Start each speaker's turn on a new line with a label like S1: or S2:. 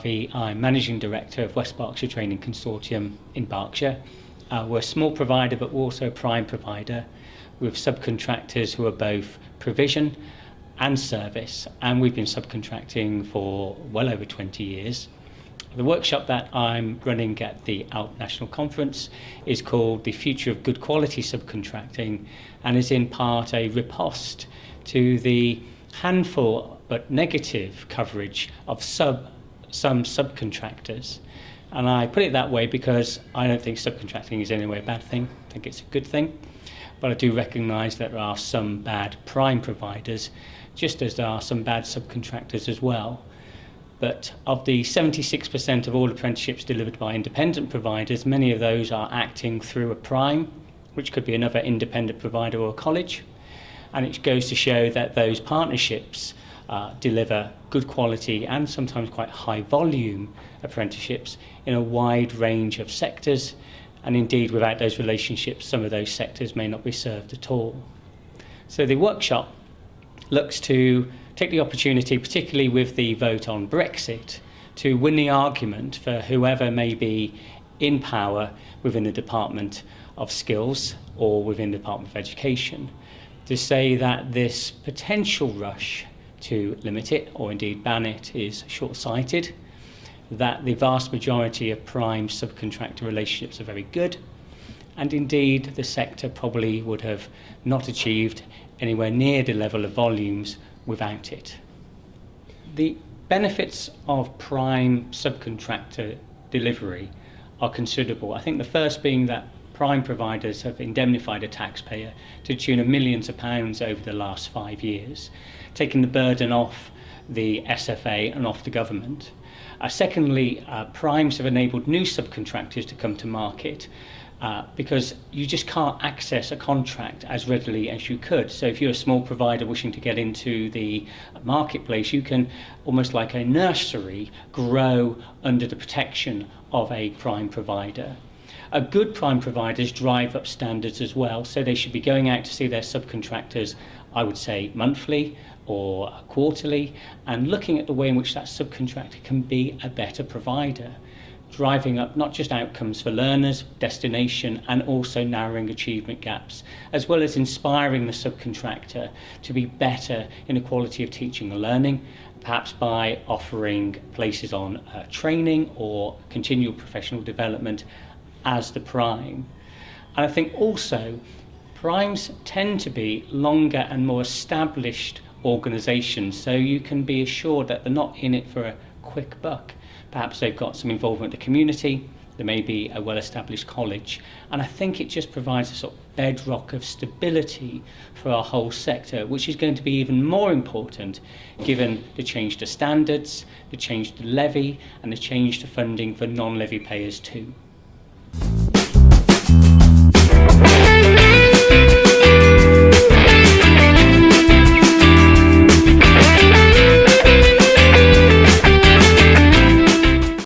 S1: Garvey. I'm Managing Director of West Berkshire Training Consortium in Berkshire. We're a small provider, but we're also a prime provider with subcontractors who are both provision and service, and we've been subcontracting for well over 20 years. The workshop that I'm running at the AELP National Conference is called The Future of Good Quality Subcontracting, and is in part a riposte to the handful but negative coverage of some subcontractors. And I put it that way because I don't think subcontracting is in any way a bad thing. I think it's a good thing. But I do recognise that there are some bad prime providers, just as there are some bad subcontractors as well. But of the 76% of all apprenticeships delivered by independent providers, many of those are acting through a prime, which could be another independent provider or a college. And it goes to show that those partnerships deliver good quality and sometimes quite high volume apprenticeships in a wide range of sectors. And indeed, without those relationships, some of those sectors may not be served at all. So the workshop looks to take the opportunity, particularly with the vote on Brexit, to win the argument for whoever may be in power within the Department of Skills or within the Department of Education, to say that this potential rush to limit it or indeed ban it is short-sighted, that the vast majority of prime subcontractor relationships are very good, and indeed the sector probably would have not achieved anywhere near the level of volumes without it. The benefits of prime subcontractor delivery are considerable. I think the first being that prime providers have indemnified a taxpayer to the tune of millions of pounds over the last 5 years, taking the burden off the SFA and off the government. Secondly, primes have enabled new subcontractors to come to market because you just can't access a contract as readily as you could. So if you're a small provider wishing to get into the marketplace, you can, almost like a nursery, grow under the protection of a prime provider. Good prime providers drive up standards as well, so they should be going out to see their subcontractors, I would say monthly or quarterly, and looking at the way in which that subcontractor can be a better provider, driving up not just outcomes for learners, destination, and also narrowing achievement gaps, as well as inspiring the subcontractor to be better in the quality of teaching and learning, perhaps by offering places on training or continual professional development as the prime. And I think also primes tend to be longer and more established organisations, so you can be assured that they're not in it for a quick buck. Perhaps they've got some involvement in the community, there may be a well-established college, and I think it just provides a sort of bedrock of stability for our whole sector, which is going to be even more important given the change to standards, the change to levy, and the change to funding for non-levy payers too.